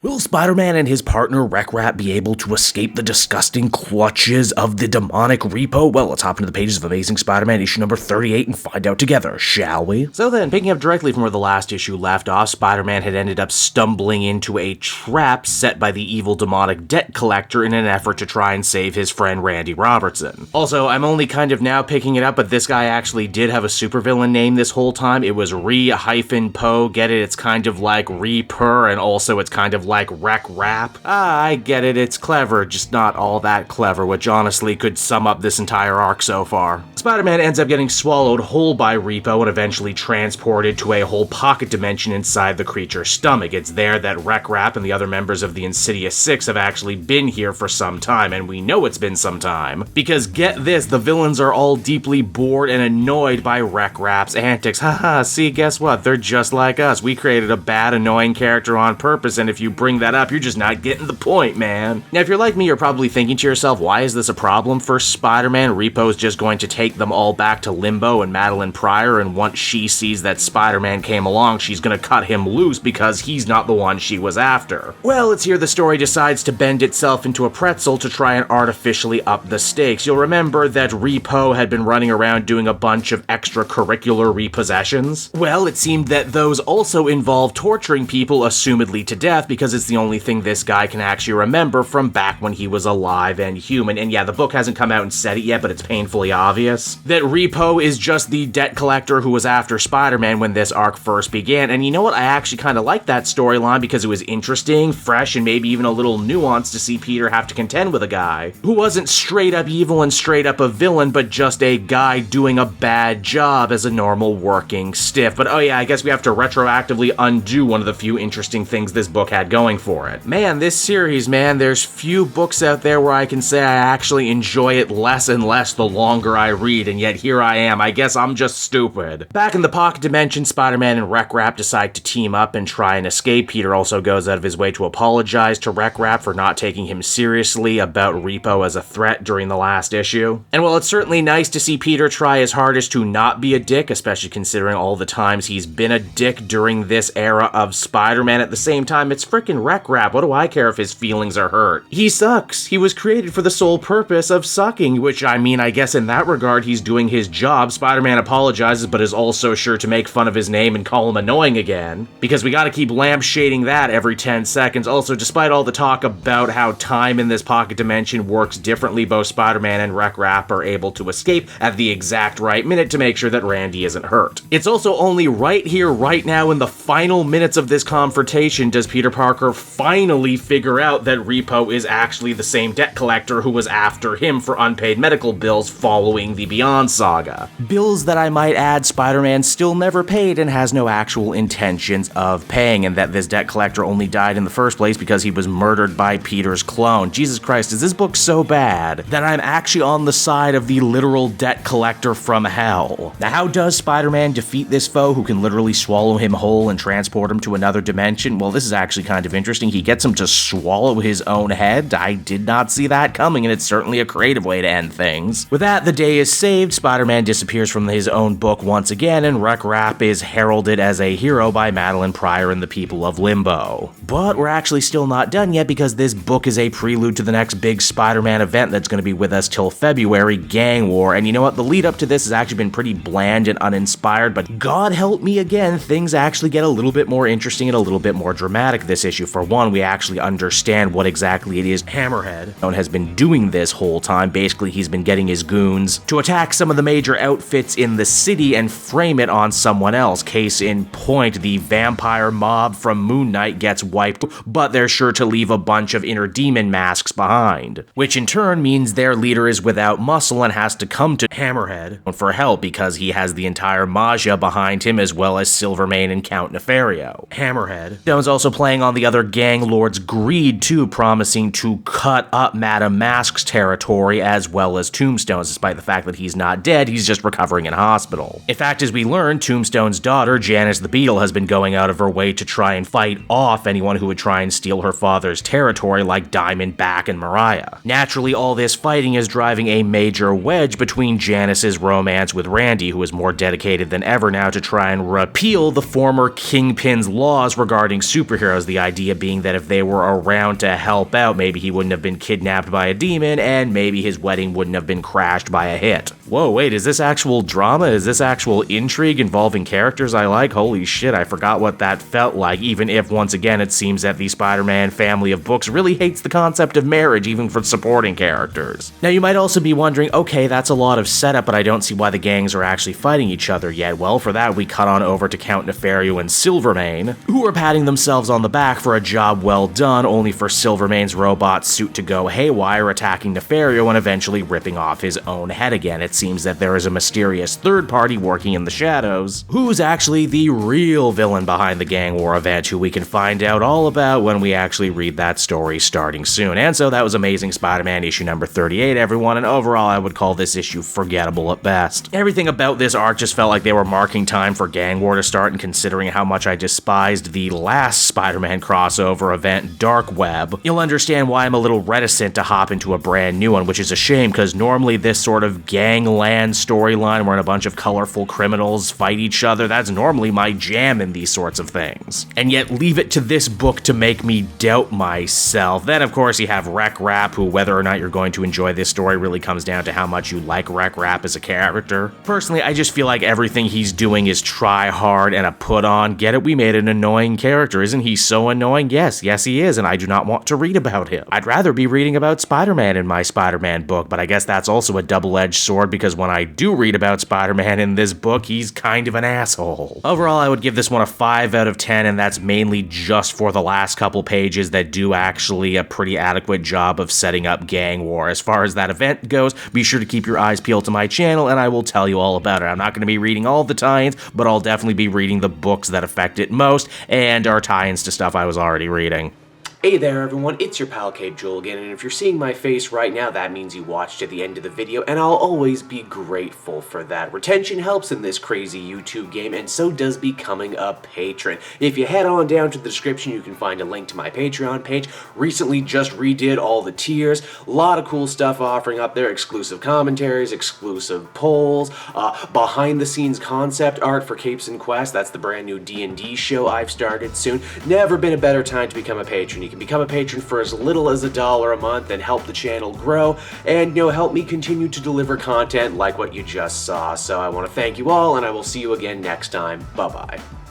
Will Spider-Man and his partner Rek-Rap be able to escape the disgusting clutches of the demonic REPO? Well, let's hop into the pages of Amazing Spider-Man issue number 38 and find out together, shall we? So then, picking up directly from where the last issue left off, Spider-Man had ended up stumbling into a trap set by the evil demonic debt collector in an effort to try and save his friend Randy Robertson. Also, I'm only kind of now picking it up, but this guy actually did have a supervillain name this whole time. It was Re-Po, get it? It's kind of like Reaper, and also it's kind of like Rek-Rap. I get it, it's clever, just not all that clever, which honestly could sum up this entire arc so far. Spider-Man ends up getting swallowed whole by REPO and eventually transported to a whole pocket dimension inside the creature's stomach. It's there that Rek-Rap and the other members of the Insidious Six have actually been here for some time, and we know it's been some time, because get this, the villains are all deeply bored and annoyed by Rek-Rap's antics. Haha, see, guess what? They're just like us. We created a bad, annoying character on purpose, and if you bring that up, you're just not getting the point, man. Now, if you're like me, you're probably thinking to yourself, why is this a problem for Spider-Man? REPO's just going to take them all back to Limbo and Madeline Pryor, and once she sees that Spider-Man came along, she's gonna cut him loose because he's not the one she was after. Well, it's here the story decides to bend itself into a pretzel to try and artificially up the stakes. You'll remember that REPO had been running around doing a bunch of extracurricular repossessions. Well, it seemed that those also involved torturing people, assumedly to death, because it's the only thing this guy can actually remember from back when he was alive and human. And yeah, the book hasn't come out and said it yet, but it's painfully obvious that REPO is just the debt collector who was after Spider-Man when this arc first began. And you know what? I actually kind of like that storyline because it was interesting, fresh, and maybe even a little nuanced to see Peter have to contend with a guy who wasn't straight up evil and straight up a villain, but just a guy doing a bad job as a normal working stiff. But oh yeah, I guess we have to retroactively undo one of the few interesting things this book had going for it. Man, this series, man, there's few books out there where I can say I actually enjoy it less and less the longer I read, and yet here I am. I guess I'm just stupid. Back in the pocket dimension, Spider-Man and Rek-Rap decide to team up and try and escape. Peter also goes out of his way to apologize to Rek-Rap for not taking him seriously about REPO as a threat during the last issue. And while it's certainly nice to see Peter try his hardest to not be a dick, especially considering all the times he's been a dick during this era of Spider-Man, at the same time, it's frickin' Rek-Rap. What do I care if his feelings are hurt? He sucks. He was created for the sole purpose of sucking, which, I mean, I guess in that regard, he's doing his job. Spider-Man apologizes, but is also sure to make fun of his name and call him annoying again, because we gotta keep lampshading that every 10 seconds. Also, despite all the talk about how time in this pocket dimension works differently, both Spider-Man and Rek-Rap are able to escape at the exact right minute to make sure that Randy isn't hurt. It's also only right here, right now, in the final minutes of this confrontation does Peter Parker finally figure out that REPO is actually the same debt collector who was after him for unpaid medical bills following the Beyond saga. Bills that, I might add, Spider-Man still never paid and has no actual intentions of paying, and that this debt collector only died in the first place because he was murdered by Peter's clone. Jesus Christ, is this book so bad that I'm actually on the side of the literal debt collector from hell? Now, how does Spider-Man defeat this foe who can literally swallow him whole and transport him to another dimension? Well, this is actually kind of interesting. He gets him to swallow his own head. I did not see that coming, and it's certainly a creative way to end things. With that, the day is saved, Spider-Man disappears from his own book once again, and Rek-Rap is heralded as a hero by Madeline Pryor and the people of Limbo. But we're actually still not done yet, because this book is a prelude to the next big Spider-Man event that's going to be with us till February, Gang War, and you know what? The lead up to this has actually been pretty bland and uninspired, but God help me again, things actually get a little bit more interesting and a little bit more dramatic this issue. For one, we actually understand what exactly it is Hammerhead has been doing this whole time. Basically, he's been getting his goons to attack some of the major outfits in the city and frame it on someone else. Case in point, the vampire mob from Moon Knight gets wiped, but they're sure to leave a bunch of inner demon masks behind, which in turn means their leader is without muscle and has to come to Hammerhead for help because he has the entire Magia behind him, as well as Silvermane and Count Nefario. Hammerhead Stone's also playing on the other gang lord's greed too, promising to cut up Madame Mask's territory as well as Tombstone's, despite the fact that he's not dead, he's just recovering in hospital. In fact, as we learn, Tombstone's daughter, Janice the Beetle, has been going out of her way to try and fight off anyone who would try and steal her father's territory, like Diamondback and Mariah. Naturally, all this fighting is driving a major wedge between Janice's romance with Randy, who is more dedicated than ever now to try and repeal the former Kingpin's laws regarding superheroes. The idea idea being that if they were around to help out, maybe he wouldn't have been kidnapped by a demon, and maybe his wedding wouldn't have been crashed by a hit. Whoa, wait, is this actual drama? Is this actual intrigue involving characters I like? Holy shit, I forgot what that felt like, even if, once again, it seems that the Spider-Man family of books really hates the concept of marriage, even for supporting characters. Now, you might also be wondering, okay, that's a lot of setup, but I don't see why the gangs are actually fighting each other yet. Well, for that, we cut on over to Count Nefario and Silvermane, who are patting themselves on the back for a job well done, only for Silvermane's robot suit to go haywire, attacking Nefario and eventually ripping off his own head again. It seems that there is a mysterious third party working in the shadows, who's actually the real villain behind the gang war event, who we can find out all about when we actually read that story starting soon. And so that was Amazing Spider-Man issue number 38, everyone, and overall I would call this issue forgettable at best. Everything about this arc just felt like they were marking time for gang war to start, and considering how much I despised the last Spider-Man crossover event, Dark Web, you'll understand why I'm a little reticent to hop into a brand new one, which is a shame, because normally this sort of gangland storyline where a bunch of colorful criminals fight each other, that's normally my jam in these sorts of things. And yet leave it to this book to make me doubt myself. Then of course you have Rek-Rap, who, whether or not you're going to enjoy this story really comes down to how much you like Rek-Rap as a character. Personally, I just feel like everything he's doing is try hard and a put on. Get it? We made an annoying character. Isn't he so annoying? Yes, he is, and I do not want to read about him. I'd rather be reading about Spider-Man in my Spider-Man book, but I guess that's also a double-edged sword, because when I do read about Spider-Man in this book, he's kind of an asshole. Overall, I would give this one a 5 out of 10, and that's mainly just for the last couple pages that do actually a pretty adequate job of setting up gang war. As far as that event goes, be sure to keep your eyes peeled to my channel, and I will tell you all about it. I'm not going to be reading all the tie-ins, but I'll definitely be reading the books that affect it most, and are tie-ins to stuff I was already reading. Hey there everyone, it's your pal Cape Joel again, and if you're seeing my face right now, that means you watched to the end of the video, and I'll always be grateful for that. Retention helps in this crazy YouTube game, and so does becoming a patron. If you head on down to the description, you can find a link to my Patreon page. Recently just redid all the tiers, a lot of cool stuff offering up there, exclusive commentaries, exclusive polls, behind the scenes concept art for Capes and Quest. That's the brand new D&D show I've started soon. Never been a better time to become a patron. You can become a patron for as little as $1 a month and help the channel grow, and help me continue to deliver content like what you just saw. So I want to thank you all, and I will see you again next time. Bye-bye.